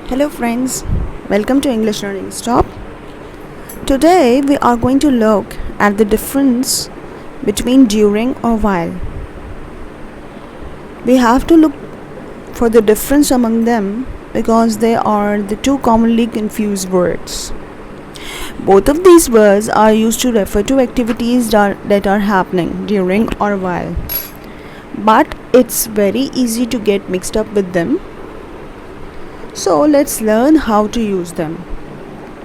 Hello friends, welcome to English Learning Stop. Today we are going to look at the difference between during or while. We have to look for the difference among them because they are the two commonly confused words. Both of these words are used to refer to activities that are happening during or while. But it's very easy to get mixed up with them. So let's learn how to use them.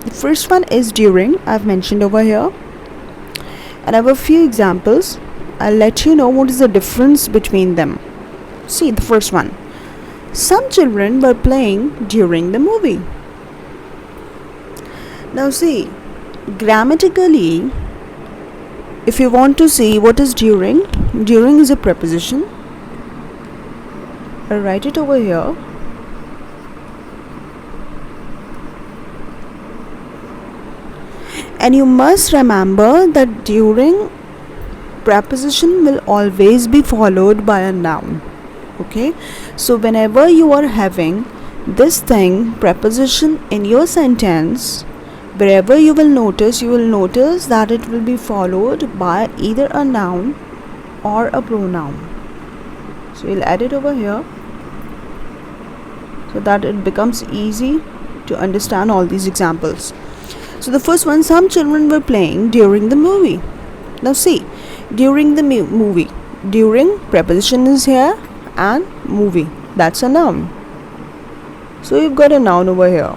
The first one is during, I've mentioned over here. And I have a few examples. I'll let you know what is the difference between them. See, the first one. Some children were playing during the movie. Now see, grammatically, if you want to see what is during is a preposition. I'll write it over here. And you must remember that during preposition will always be followed by a noun. Okay, so whenever you are having this thing preposition in your sentence, wherever you will notice that it will be followed by either a noun or a pronoun. So we'll add it over here so that it becomes easy to understand all these examples. So the first one, some children were playing during the movie. Now see, during the movie, during preposition is here and movie, that's a noun. So you've got a noun over here.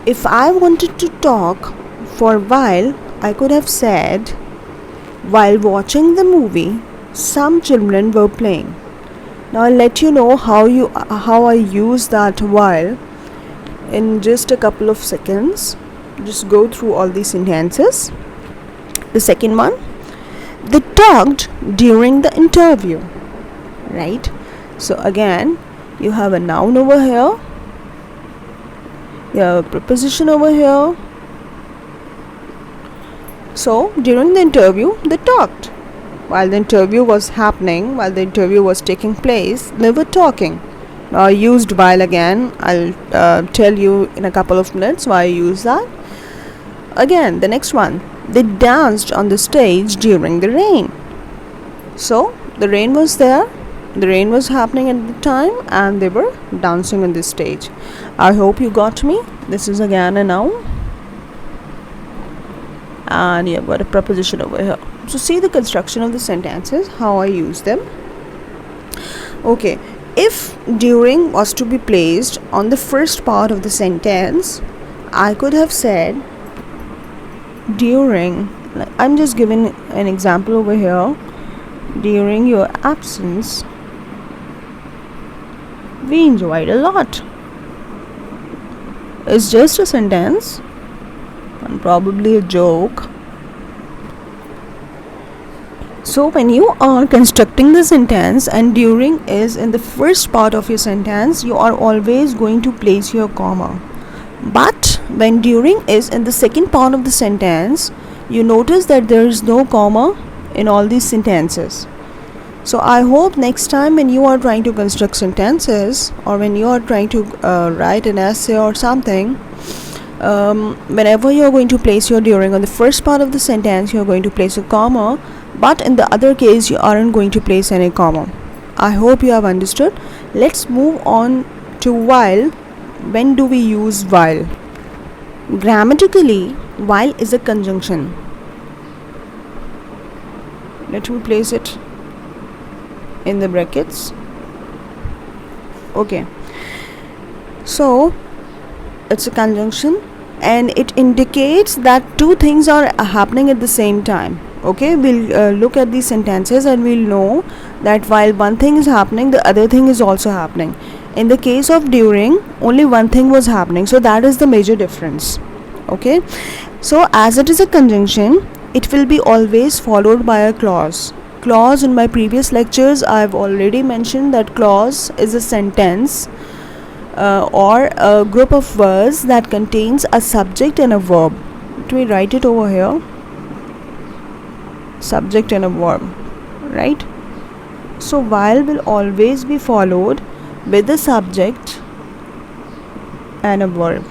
If I wanted to talk for while, I could have said, while watching the movie, some children were playing. Now I'll let you know how I use that while in just a couple of seconds. Just go through all these sentences. The second one, they talked during the interview, right? So again, you have a noun over here, you have a preposition over here. So during the interview, they talked. While the interview was happening, while the interview was taking place, they were talking. Now I used while again. I'll tell you in a couple of minutes why I use that. Again, the next one, they danced on the stage during the rain. So the rain was there, the rain was happening at the time, and they were dancing on the stage. I hope you got me. This is again a noun, and you've got a preposition over here. So see the construction of the sentences, how I use them. Okay, if during was to be placed on the first part of the sentence, I could have said during, I'm just giving an example over here. During your absence, we enjoyed a lot. It's just a sentence and probably a joke. So when you are constructing the sentence and during is in the first part of your sentence, you are always going to place your comma. But when during is in the second part of the sentence, you notice that there is no comma in all these sentences. So I hope next time when you are trying to construct sentences, or when you are trying to write an essay or something, whenever you are going to place your during on the first part of the sentence, you are going to place a comma, but in the other case you aren't going to place any comma. I hope you have understood. Let's move on to while. When do we use while? Grammatically, while is a conjunction. Let me place it in the brackets. Okay, so it's a conjunction and it indicates that two things are happening at the same time. Okay, we'll look at these sentences and we'll know that while one thing is happening, the other thing is also happening. In the case of during, only one thing was happening, so that is the major difference. Okay, so as it is a conjunction, it will be always followed by a clause. Clause, in my previous lectures I've already mentioned that clause is a sentence or a group of words that contains a subject and a verb. Let me write it over here. Subject and a verb, right? So while will always be followed with the subject and a verb.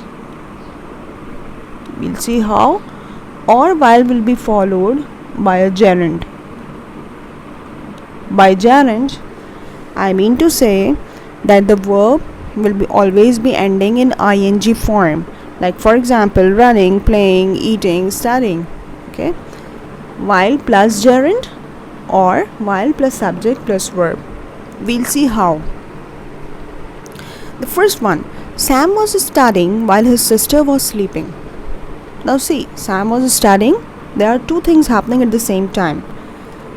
We'll see how. Or while will be followed by a gerund. By gerund, I mean to say that the verb will be always be ending in ing form. Like for example, running, playing, eating, studying. Okay. While plus gerund or while plus subject plus verb. We'll see how. The first one, Sam was studying while his sister was sleeping. Now see, Sam was studying. There are two things happening at the same time.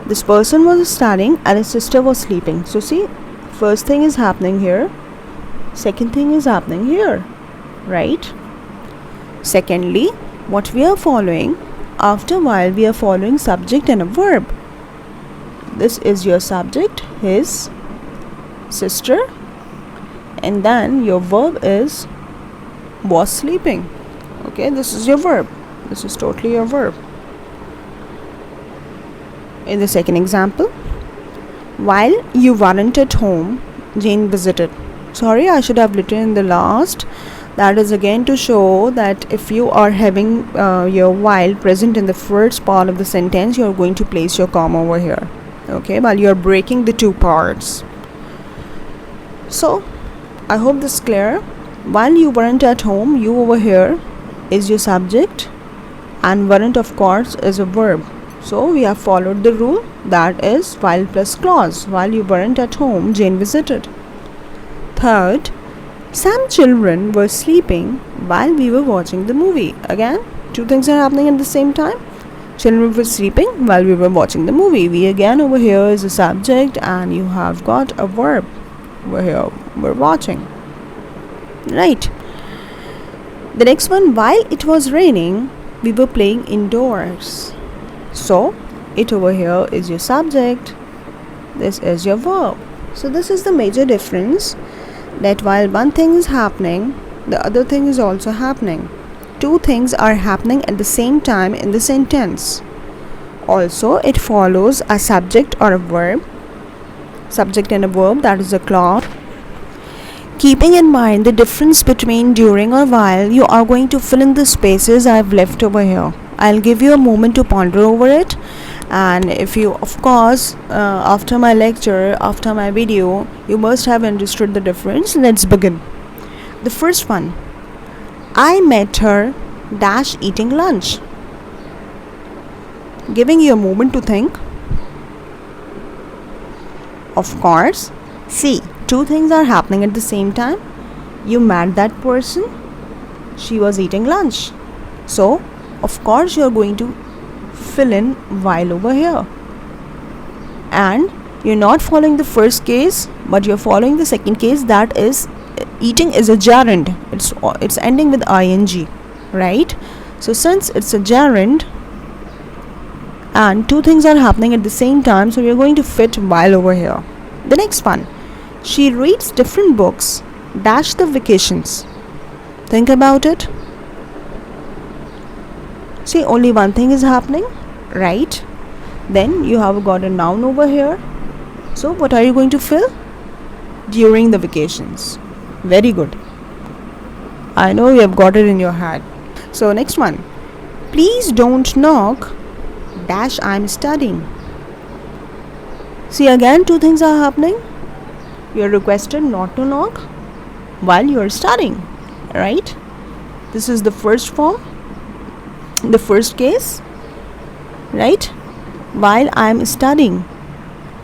This person was studying and his sister was sleeping. So see, first thing is happening here. Second thing is happening here. Right? Secondly, what we are following, after while we are following subject and a verb. This is your subject, his sister, and then your verb is was sleeping. Okay, this is your verb. This is totally your verb. In the second example, while you weren't at home, Jane visited. Sorry, I should have written in the last. That is again to show that if you are having your while present in the first part of the sentence, you are going to place your comma over here. Okay, while you are breaking the two parts. So, I hope this is clear. While you weren't at home, you over here is your subject and weren't of course is a verb. So we have followed the rule, that is while plus clause. While you weren't at home, Jane visited. Third, some children were sleeping while we were watching the movie. Again, two things are happening at the same time. Children were sleeping while we were watching the movie. We again over here is a subject and you have got a verb over here. We're watching. Right. The next one, while it was raining, we were playing indoors. So, it over here is your subject. This is your verb. So, this is the major difference, that while one thing is happening, the other thing is also happening. Two things are happening at the same time in the sentence. Also, it follows a subject or a verb. Subject and a verb, that is a clause. Keeping in mind the difference between during or while, you are going to fill in the spaces I have left over here. I'll give you a moment to ponder over it, and if you, of course, after my lecture, after my video, you must have understood the difference. Let's begin. The first one, I met her dash eating lunch. Giving you a moment to think. Of course, see, two things are happening at the same time. You met that person, she was eating lunch. So, of course, you are going to fill in while over here. And you're not following the first case, but you're following the second case, that is eating is a gerund. It's ending with ing, right? So since it's a gerund and two things are happening at the same time, so we're going to fit while over here. The next one, she reads different books dash the vacations. Think about it. See, only one thing is happening, right? Then you have got a noun over here. So what are you going to fill? During the vacations. Very good. I know you have got it in your head. So next one, please don't knock dash I'm studying. See, again two things are happening. You are requested not to knock while you are studying, right? This is the first form, the first case, right? While I am studying,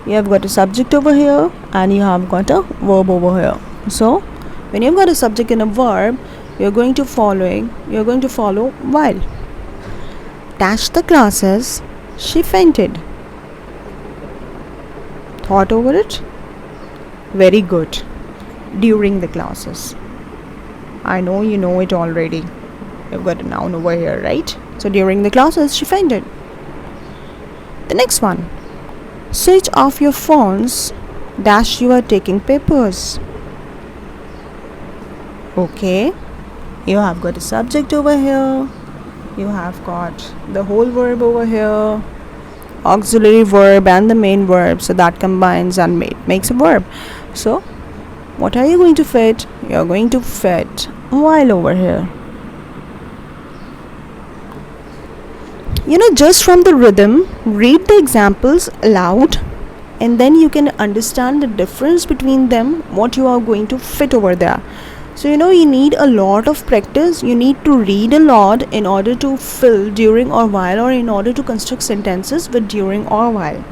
you have got a subject over here and you have got a verb over here. So when you've got a subject and a verb, you're going to follow while. Dash the classes, she fainted. Thought over it? Very good. During the classes. I know you know it already. You've got a noun over here, right? So during the classes, she fainted. The next one, switch off your phones dash you are taking papers. Okay, you have got a subject over here, you have got the whole verb over here, auxiliary verb and the main verb, so that combines and makes a verb. So What are you going to fit? You're going to fit while over here. Just from the rhythm, read the examples aloud, and then you can understand the difference between them, what you are going to fit over there. So you need a lot of practice. You need to read a lot in order to fill during or while, or in order to construct sentences with during or while.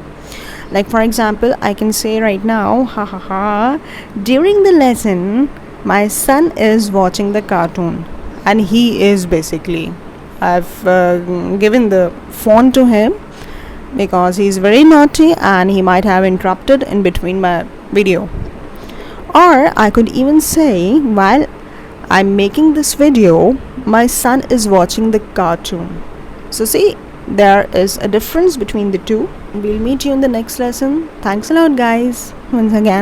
Like for example, I can say right now, during the lesson my son is watching the cartoon, and he is basically, I've given the phone to him because he's very naughty and he might have interrupted in between my video. Or I could even say, while I'm making this video, my son is watching the cartoon. So see, there is a difference between the two. We'll meet you in the next lesson. Thanks a lot, guys, once again.